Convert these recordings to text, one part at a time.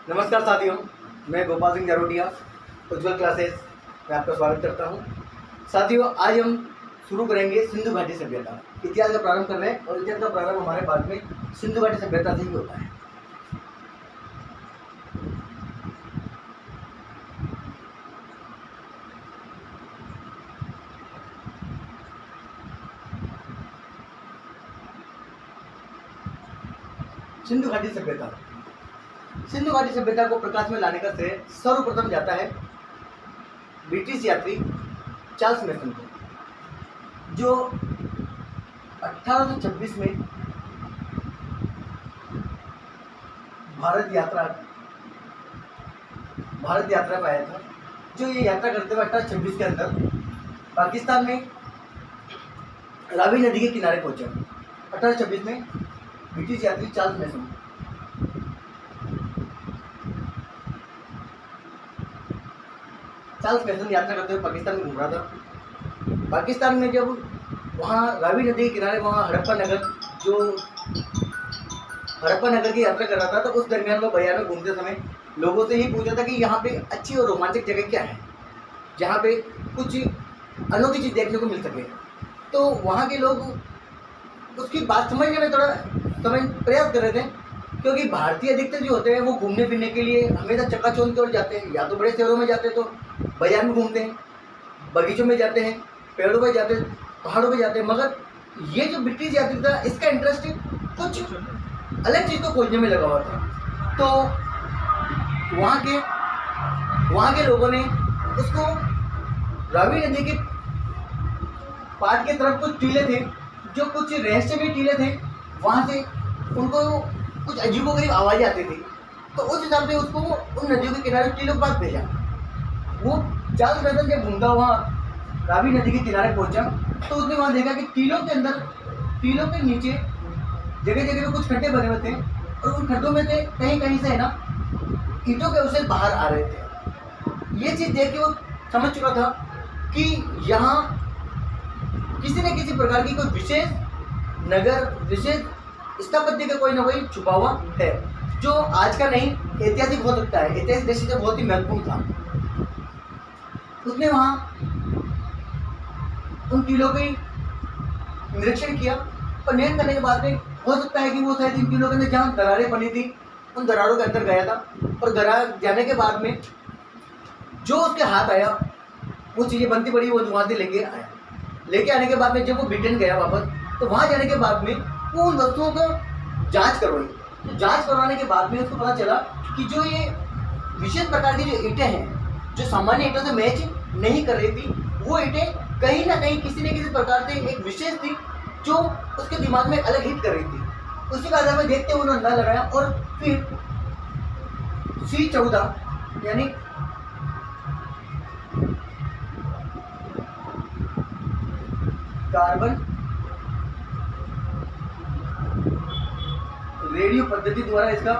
नमस्कार साथियों, मैं गोपाल सिंह जारोटिया उज्ज्वल क्लासेस में आपका स्वागत करता हूं। साथियों, आज हम शुरू करेंगे सिंधु घाटी सभ्यता। इतिहास का प्रारंभ कर रहे हैं और इतिहास का प्रारंभ हमारे भारत में सिंधु घाटी सभ्यता से ही होता है। सिंधु घाटी सभ्यता। सिंधु घाटी सभ्यता को प्रकाश में लाने का श्रेय सर्वप्रथम जाता है ब्रिटिश यात्री चार्ल्स मैसन को, जो 1826 में भारत यात्रा पर आया था। जो ये यात्रा करते हुए 1826 के अंदर पाकिस्तान में रावी नदी के किनारे पहुंचा। 1826 में ब्रिटिश यात्री चार्ल्स मैसन यात्रा करते हुए पाकिस्तान में घूम रहा था। पाकिस्तान में जब वहाँ रावी नदी के किनारे वहाँ हड़प्पा नगर की यात्रा कर रहा था, तो उस दरमियान वो बाजार में घूमते समय लोगों से ही पूछा था कि यहाँ पे अच्छी और रोमांचक जगह क्या है, जहाँ पे कुछ अनोखी चीज़ देखने को मिल सके। तो वहाँ के लोग उसकी बात समझने में थोड़ा प्रयास कर रहे थे, क्योंकि भारतीय अधिकतर जो होते हैं वो घूमने फिरने के लिए हमेशा चकाचौंध की ओर जाते हैं। या तो बड़े शहरों में जाते हैं तो बाजार में घूमते हैं, बगीचों में जाते हैं, पेड़ों पर जाते हैं, पहाड़ों पर जाते हैं। मगर ये जो ब्रिटिश यात्री था, इसका इंटरेस्ट कुछ अलग चीज़ को खोजने में लगा हुआ था। तो वहाँ के लोगों ने उसको रावी नदी के पार की तरफ कुछ टीले थे, जो कुछ रहस्यमय टीले थे, वहाँ से उनको कुछ अजीबोगरीब आवाज़ें आती थी। तो उस हिसाब से उसको उन नदियों के किनारे टीलों के पास भेजा। वो चार्ल्स मैसन जब घूमता वहाँ रावी नदी के किनारे पहुंचा, तो उसने वहाँ देखा कि टीलों के नीचे जगह जगह पे कुछ खड्डे बने हुए थे, और उन खड्डों में से कहीं से है ना ईंटों के अवशेष बाहर आ रहे थे। ये चीज़ देख के वो समझ चुका था कि यहाँ किसी न किसी प्रकार की कोई विशेष स्थापत्य का कोई ना कोई छुपा हुआ है, जो आज का नहीं ऐतिहासिक हो सकता है, ऐतिहासिक दृष्टि से बहुत ही महत्वपूर्ण था। उसने वहाँ उन टीलों का निरीक्षण किया, और निरीक्षण करने के बाद में हो सकता है कि वो शायद इन टीलों के अंदर जहाँ दरारें बनी थी उन दरारों के अंदर गया था, और दरार जाने के बाद में जो उसके हाथ आया वो चीज़ें बनती पड़ी, वो वहाँ से लेके आने के बाद में जब वो ब्रिटेन गया वापस, तो वहाँ जाने के बाद में वो उन वस्तुओं को जांच करवाई। तो जांच करवाने के बाद में उसको पता चला कि जो ये विशेष प्रकार की जो ईंटें हैं, जो सामान्य ईंटों से मैच नहीं कर रही थी, वो ईंटें कहीं ना कहीं किसी न किसी प्रकार से एक विशेष थी जो उसके दिमाग में अलग हिट कर रही थी। उसी का आधार में देखते हुए उन्होंने अंदाजा लगाया, और फिर C14 यानी कार्बन रेडियो पद्धति द्वारा इसका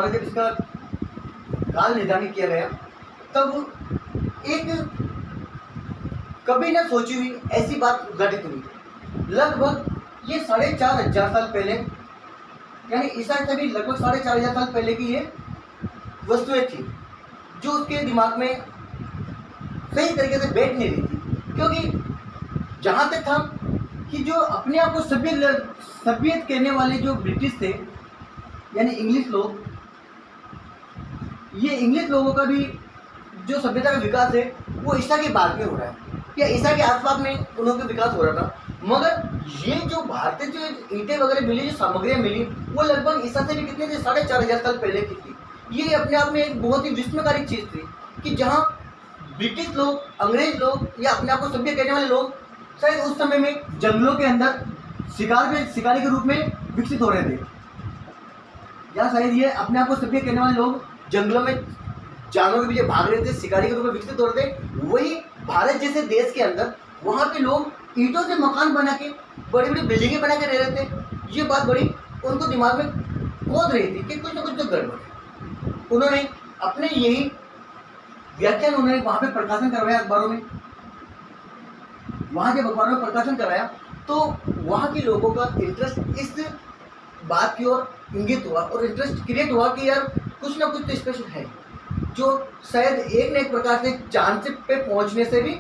जब इसका काल निर्धारित किया गया, तब एक कभी न सोची हुई ऐसी बात घटित हुई। लगभग ये 4,500 साल पहले, यानी ईसा से भी लगभग 4,500 साल पहले की ये वस्तुएं थी, जो उसके दिमाग में सही तरीके से बैठ नहीं रही थी। क्योंकि जहाँ तक था कि जो अपने आप को सभ्यत कहने वाले जो ब्रिटिश थे, यानी इंग्लिश लोग, ये इंग्लिश लोगों का भी जो सभ्यता का विकास है वो ईसा के बाद में हो रहा है, या ईसा के आसपास में उनका विकास हो रहा था। मगर ये जो भारतीय जो ईंटें वगैरह मिली, जो सामग्रियाँ मिली, वो लगभग ईसा से भी कितने थे, 4,500 साल पहले की थी। ये अपने आप में एक बहुत ही विस्मयकारी चीज़ थी कि जहाँ ब्रिटिश लोग, अंग्रेज लोग, या अपने आप को सभ्य कहने वाले लोग शायद उस समय में जंगलों के अंदर शिकारी के रूप में विकसित हो रहे थे, या शायद ये अपने आप को सभ्य कहने वाले लोग जंगलों में जानवरों के पीछे भाग रहे थे, शिकारी के रूप में विकसित हो रहे थे। वही भारत जैसे देश के अंदर वहाँ के लोग ईंटों से मकान बना के, बड़ी बड़ी बिल्डिंगें बना के रह रहे थे। ये बात बड़ी उनको दिमाग में खोद रही थी कि कुछ ना कुछ तो गड़बड़ है। उन्होंने अपने यही व्याख्यान उन्होंने वहाँ पे प्रकाशन करवाया अखबारों में। वहाँ जब अखबारों में प्रकाशन कराया तो वहाँ के लोगों का इंटरेस्ट इस बात की ओर इंगित हुआ और इंटरेस्ट क्रिएट हुआ कि यार कुछ ना कुछ तो स्पेशल है, जो शायद एक न एक प्रकार से चांद पे पहुँचने से भी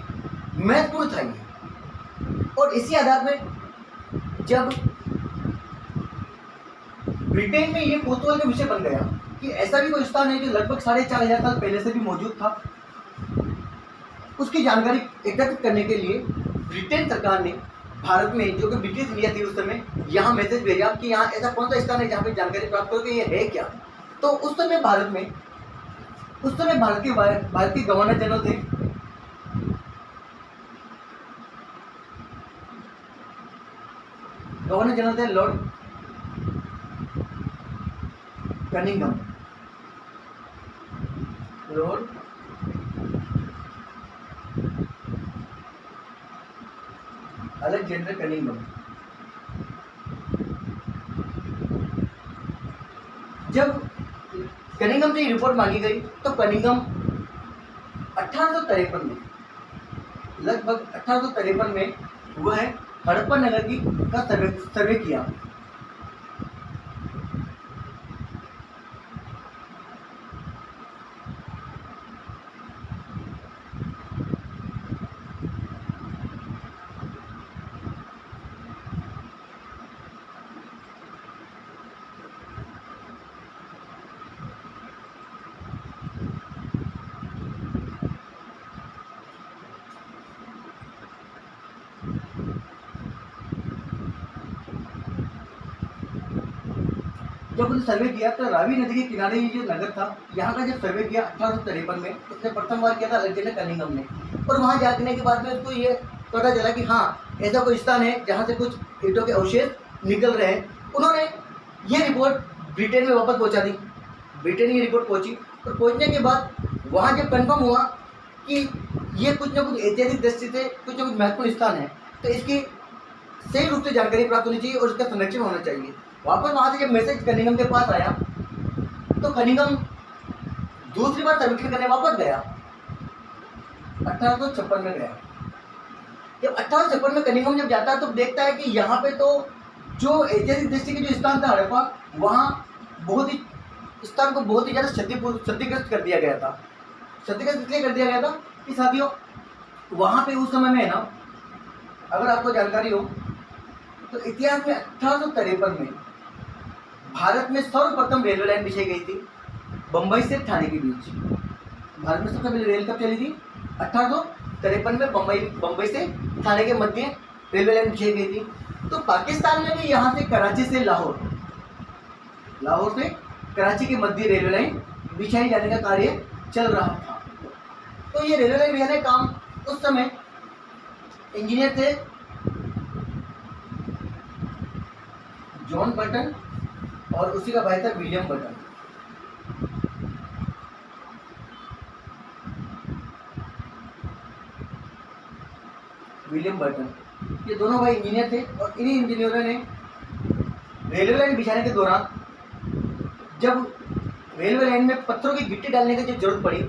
महत्वपूर्ण था ये। और इसी आधार में जब ब्रिटेन में ये कौतूहल का विषय बन गया कि ऐसा भी कोई स्थान है जो लगभग 4,500 साल पहले से भी मौजूद था, उसकी जानकारी एकत्रित करने के लिए ब्रिटेन सरकार ने भारत में, जो कि ब्रिटिश इंडिया थी उस समय, यहाँ मैसेज भेजा कि यहाँ ऐसा कौन सा स्थान है जहाँ पे जानकारी प्राप्त करो कि ये है क्या। तो उस समय भारत के गवर्नर जनरल थे लॉर्ड कनिंघम। Alexander Cunningham. जब कनिंघम से रिपोर्ट मांगी गई तो कनिंघम 1853 में, लगभग 1853 में वह हड़प्पा नगर का सर्वे किया। जब उसने सर्वे किया तो रावी नदी के किनारे ये जो नगर था, यहाँ का जब सर्वे किया 1853 में, उसने प्रथम बार किया था अलेक्जेंडर कनिंघम ने। और वहाँ जाने के बाद में उसको ये पता चला कि हाँ ऐसा कोई स्थान है जहाँ से कुछ ईंटों के अवशेष निकल रहे हैं। उन्होंने ये रिपोर्ट ब्रिटेन में वापस पहुँचा दी। ब्रिटेन ये रिपोर्ट पहुँची और पहुँचने के बाद वहाँ जब कन्फर्म हुआ कि ये कुछ ना कुछ ऐतिहासिक दृष्टि से कुछ ना कुछ महत्वपूर्ण स्थान है, तो इसकी सही रूप से जानकारी प्राप्त होनी चाहिए और उसका संरक्षण होना चाहिए। वापस वहाँ से जब मैसेज कनिंघम के पास आया तो कनिंघम दूसरी बार सर्वेक्षण करने वापस गया, 1856 में गया। जब 1856 में कनिंघम जब जाता है तो देखता है कि यहाँ पे तो जो ऐतिहासिक दृष्टि के जो स्थान था हड़प्पा, वहाँ स्थान को बहुत ही ज़्यादा क्षतिग्रस्त कर दिया गया था। क्षतिग्रस्त इसलिए कर दिया गया था कि साथियों वहाँ पे उस समय में ना, अगर आपको जानकारी हो तो इतिहास में 1853 में भारत में सर्वप्रथम रेलवे लाइन बिछाई गई थी बम्बई से ठाणे के बीच। भारत में सबसे पहले रेल कब चली थी? 1853 में बम्बई से ठाणे के मध्य रेलवे लाइन बिछाई गई थी। तो पाकिस्तान में भी यहाँ से कराची से लाहौर से कराची के मध्य रेलवे लाइन बिछाई जाने का कार्य चल रहा था। तो ये रेलवे लाइन बिछाने का काम उस समय इंजीनियर थे जॉन बटन और उसी का भाई था विलियम बटन। ये दोनों भाई इंजीनियर थे और इन्हीं इंजीनियरों ने रेलवे लाइन बिछाने के दौरान जब रेलवे लाइन में पत्थरों की गिट्टी डालने की जब जरूरत पड़ी,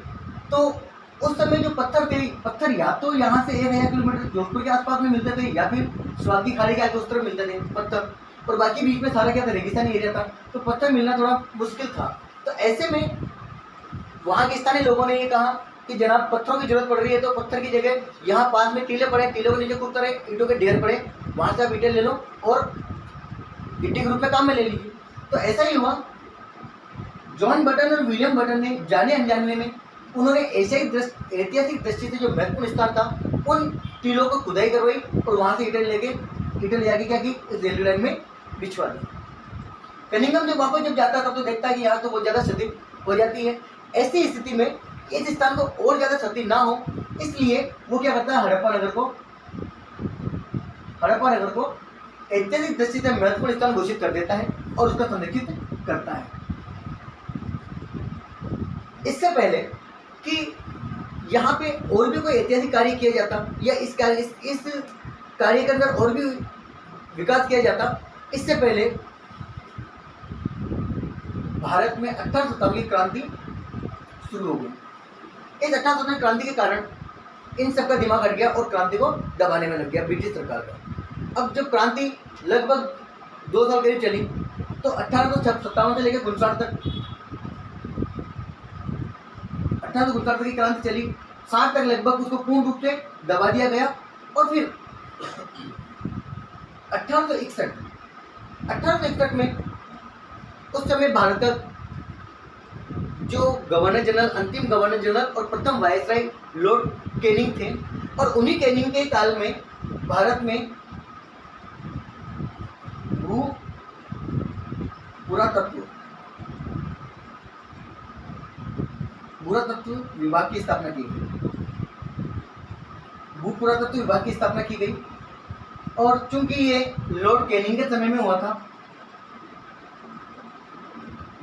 तो उस समय जो पत्थर या तो यहाँ से 1000 किलोमीटर जोधपुर के आसपास में मिलते थे या फिर स्वाति खाड़ी के आगे उस तरफ मिलते थे पत्थर, और बाकी बीच में सारा क्या था, रेगिस्तानी एरिया था, तो पत्थर मिलना थोड़ा मुश्किल था। तो ऐसे में वहाँ के स्थानीय लोगों ने ये कहा कि जनाब पत्थरों की जरूरत पड़ रही है तो पत्थर की जगह यहाँ पास में टीले पड़े, टीलों के नीचे खूब सारे ईंटों के ढेर पड़े, वहाँ से आप ईंटें ले लो और गिट्टी के रूप में काम में ले लीजिए। तो ऐसा ही हुआ। जॉन बटन और विलियम बटन ने जाने अनजाने में उन्होंने ऐतिहासिक दृष्टि से जो महत्वपूर्ण स्थान था उन टीलों को खुदाई करवाई और वहाँ से ईंटें ले जाके क्या की रेलवे लाइन में बिछवा दी। कनिंघम जब वापस जाता तब तो देखता है कि यहाँ तो बहुत ज़्यादा क्षति हो जाती है। ऐसी स्थिति में इस स्थान को और ज़्यादा क्षति ना हो, इसलिए वो क्या करता है, हड़प्पा नगर को ऐतिहासिक दृष्टि से महत्वपूर्ण स्थान घोषित कर देता है और उसका संरक्षित करता है। इससे पहले कि यहाँ पे और भी कोई ऐतिहासिक कार्य किया जाता या इस कार्य के अंदर और भी विकास किया जाता, इससे पहले भारत में 18 शताब्दी क्रांति शुरू हो गई। इस 18 शताब्दी क्रांति के कारण इन सबका दिमाग हट गया और क्रांति को दबाने में लग गया ब्रिटिश सरकार का। अब जब क्रांति लगभग 2 साल करीब चली, तो 1857 से लेकर 59 तक, 1859 तक की क्रांति चली। 60 तक लगभग उसको पूर्ण रूप से दबा दिया गया। और फिर 1861 में उस समय भारत का जो गवर्नर जनरल, अंतिम गवर्नर जनरल और प्रथम वायसराय लॉर्ड कैनिंग थे, और उन्हीं कैनिंग के काल में भारत में भू पुरातत्व विभाग की स्थापना की गई। भू पुरातत्व विभाग की स्थापना की गई, और चूंकि ये लॉर्ड कैनिंग के समय में हुआ था,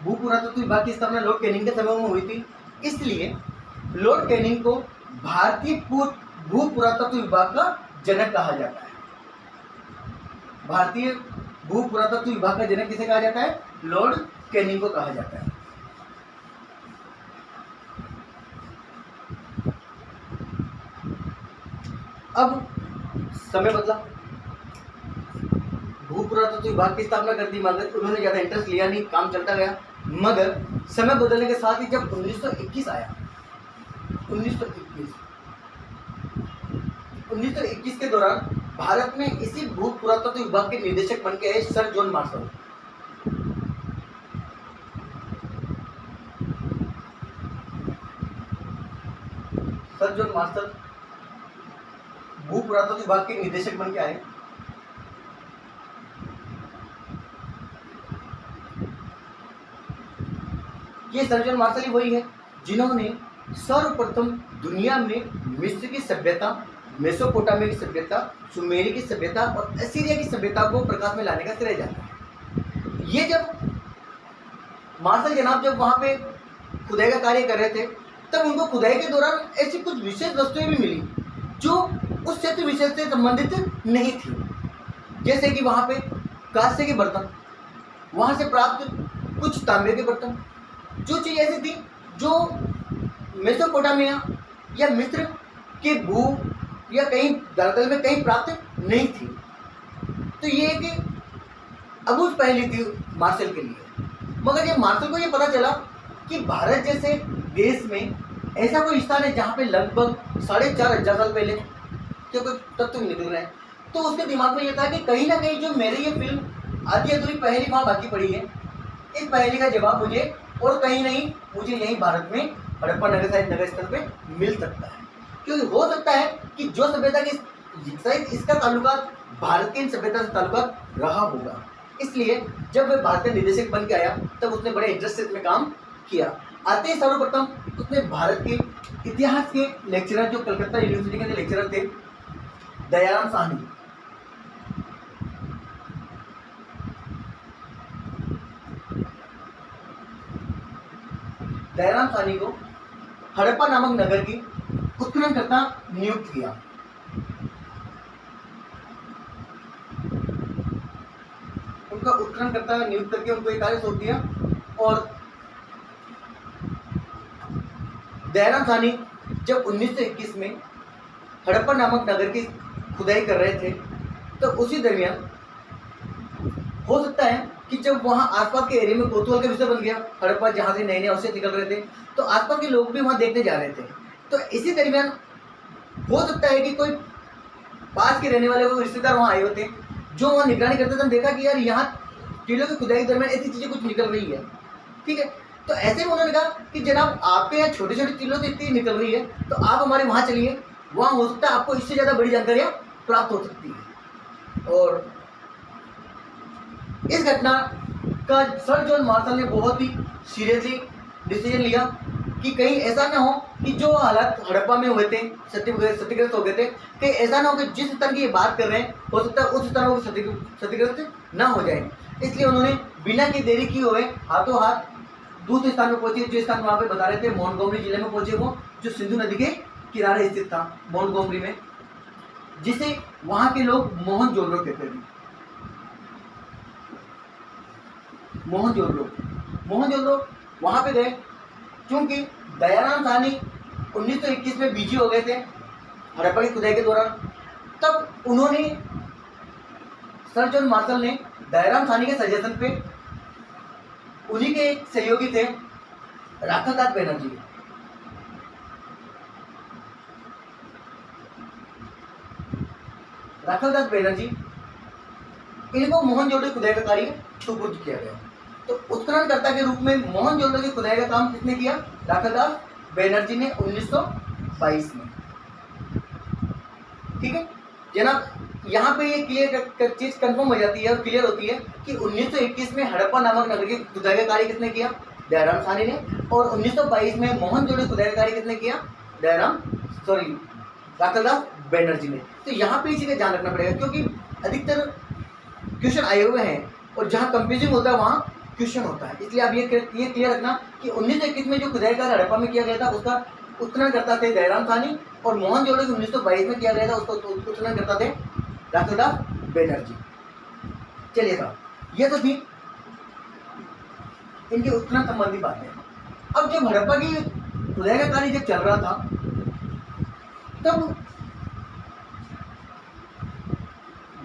भू पुरातत्व विभाग की स्थापना लॉर्ड कैनिंग के समय में हुई थी, इसलिए लॉर्ड कैनिंग को भारतीय भू पुरातत्व विभाग का जनक कहा जाता है। भारतीय भू पुरातत्व विभाग का जनक किसे कहा जाता है? लॉर्ड कैनिंग को कहा जाता है। अब समय बदला, भू पुरातत्व विभाग की स्थापना कर दी, मगर उन्होंने ज्यादा इंटरेस्ट लिया नहीं, काम चलता गया। मगर समय बदलने के साथ ही जब 1921 आया, 1921 के दौरान भारत में इसी भू पुरातत्व विभाग के निदेशक बन के आए sir John Marshall. Sir John Marshall भू पुरातत्व विभाग के निदेशक बन के आए। ये सर जॉन मार्शल ही वही है जिन्होंने सर्वप्रथम दुनिया में मिस्र की सभ्यता, मेसोपोटामिया की सभ्यता, सुमेरी की सभ्यता और असीरिया की सभ्यता को प्रकाश में लाने का श्रेय जाता है। ये जब मार्शल जनाब जब वहां पे खुदाई का कार्य कर रहे थे, तब उनको खुदाई के दौरान ऐसी कुछ विशेष वस्तुएं भी मिली जो उस क्षेत्र विशेष से संबंधित नहीं थी। जैसे कि वहां पे कांस्य के बर्तन, वहां से प्राप्त कुछ तांबे के बर्तन, जो चीज ऐसी थी जो मेसोपोटामिया या मिस्र के भू या कहीं धरातल में कहीं प्राप्त नहीं थी। तो ये एक अबूझ पहली थी मार्शल के लिए। मगर ये मार्शल को ये पता चला कि भारत जैसे देश में ऐसा कोई स्थान है जहाँ पे लगभग 4500 साल पहले के कोई तत्व निकल रहे हैं। तो उसके दिमाग में ये था कि कहीं ना कहीं जो मेरी ये फिल्म आधी अधूरी पहेली वहाँ बाकी पड़ी है, इस पहेली का जवाब मुझे और कहीं नहीं, मुझे यहीं भारत में हड़प्पा नगर साइड नगर स्थल पे मिल सकता है। क्योंकि हो सकता है कि जो सभ्यता की शायद इसका ताल्लुकात भारत की इन सभ्यता से ताल्लुकात रहा होगा। इसलिए जब वह भारत का निदेशक बन के आया, तब उसने बड़े इंटरेस्ट से इसमें काम किया। आते ही सर्वप्रथम उसने भारत के इतिहास के लेक्चरर, जो कलकत्ता यूनिवर्सिटी के लेक्चरर थे, दयाराम साहनी, को हड़प्पा नामक नगर की उत्खननकर्ता नियुक्त किया। उनका उत्खननकर्ता नियुक्त करके उनको एक कार्य सौंप दिया। और दयाराम साहनी जब 1921 में हड़प्पा नामक नगर की खुदाई कर रहे थे, तो उसी दरमियान हो सकता है कि जब वहाँ आसपास के एरिया में कौतूहल का विषय बन गया, हड़प्पा जहाँ से नए नए अवशेष निकल रहे थे, तो आसपास के लोग भी वहाँ देखने जा रहे थे। तो इसी दरमियान हो सकता है कि कोई पास के रहने वाले कोई रिश्तेदार वहाँ आए होते, जो वहाँ निगरानी करते थे, देखा कि यार यहाँ टीलों की खुदाई के दरमियान ऐसी चीज़ें कुछ निकल रही है। ठीक है, तो ऐसे में उन्होंने कहा कि जनाब आपके यहाँ छोटी छोटी टीलों से इतनी निकल रही है, तो आप हमारे वहाँ चलिए, वहाँ हो सकता है आपको इससे ज़्यादा बड़ी जानकारियाँ प्राप्त हो सकती है। और इस घटना का सर जॉन मार्शल ने बहुत ही सीरियसली डिसीजन लिया कि कहीं ऐसा ना हो कि जो हालात हड़प्पा में हुए थे, क्षतिग्रस्त हो गए थे, कहीं ऐसा ना हो कि जिस स्तर की ये बात कर रहे हैं, हो सकता है उस स्तर को क्षतिग्रस्त ना हो जाए। इसलिए उन्होंने बिना की देरी की हुए हाथों हाथ दूसरे स्थान में पहुंचे। जो स्थान वहाँ पे बता रहे थे, मोंटगोमरी जिले में पहुंचे, वो जो सिंधु नदी के किनारे स्थित था, मोंटगोमरी में, जिसे वहाँ के लोग मोहनजोदड़ो कहते थे। मोहनजोदड़ो वहाँ पे गए, क्योंकि दयाराम साहनी 1921 में बिजी हो गए थे हड़प्पा की खुदाई के दौरान। तब उन्होंने सर जॉन मार्शल ने दयाराम साहनी के सजेशन पे, उन्हीं के एक सहयोगी थे राखालदास बनर्जी। राखालदास बनर्जी, इनको मोहनजोदड़ो खुदाई का कार्य सुपुर्द किया गया। तो उत्खननकर्ता के रूप में मोहनजोदड़ो की खुदाई का काम किसने किया? राखालदास बनर्जी ने 1922 में। ठीक है जनाब, यहाँ पे ये क्लियर चीज कंफर्म हो जाती है और क्लियर होती है कि 1921 में हड़प्पा नामक नगर की खुदाई का कार्य किसने किया? दयाराम साहनी ने। और 1922 में मोहनजोदड़ो खुदाई का कार्य किसने किया? राखालदास बनर्जी ने। तो यहाँ पे इसी का ध्यान रखना पड़ेगा, क्योंकि अधिकतर क्वेश्चन आए हुए हैं और जहाँ कंफ्यूजिंग होता है वहाँ क्वेश्चन होता है। इसलिए आप ये क्लियर रखना कि 1921 में जो खुदाई कार्य हड़प्पा में किया गया था उसका उत्खननकर्ता थे दयाराम साहनी, और मोहनजोदड़ो 1922 में किया गया था उसको उत्खननकर्ता थे राखालदास बनर्जी। चलिए साहब, ये तो थी इनके उत्खनन संबंधी बातें। अब जब हड़प्पा की खुदाई का कार्य जब चल रहा था, तब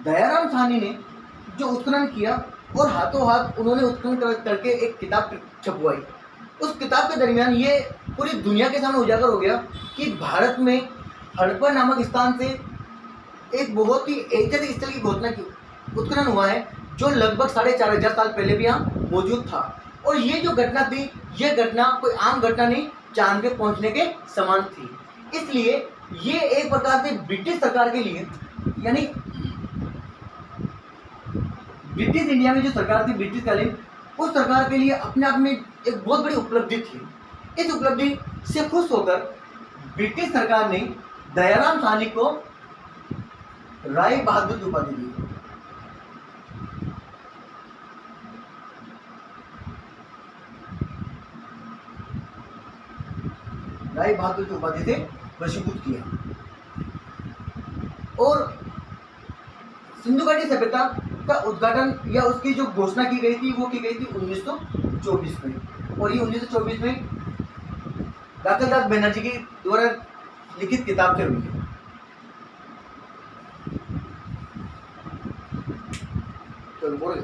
दयाराम साहनी ने जो उत्खनन किया और हाथों हाथ उन्होंने उत्खनन करके एक किताब छपवाई। उस किताब के दरमियान ये पूरी दुनिया के सामने उजागर हो गया कि भारत में हड़प्पा नामक स्थान से एक बहुत ही ऐतिहासिक स्थल की घोषणा की उत्खनन हुआ है, जो लगभग 4500 साल पहले भी यहाँ मौजूद था। और ये जो घटना थी, ये घटना कोई आम घटना नहीं, चांद पे पहुंचने के समान थी। इसलिए ये एक प्रकार से ब्रिटिश सरकार के लिए, यानी ब्रिटिश इंडिया में जो सरकार थी ब्रिटिशकालीन, उस सरकार के लिए अपने आप में एक बहुत बड़ी उपलब्धि थी। इस उपलब्धि से खुश होकर ब्रिटिश सरकार ने दयाराम साहनी को राय बहादुर की उपाधि दी। राय बहादुर की उपाधि से वशीभूत किया। और सिंधु घाटी सभ्यता का उद्घाटन या उसकी जो घोषणा की गई थी वो की गई थी 1924 में। और ये 1924 में राखालदास बनर्जी के द्वारा लिखित किताब से हुई है। चलो बोलो।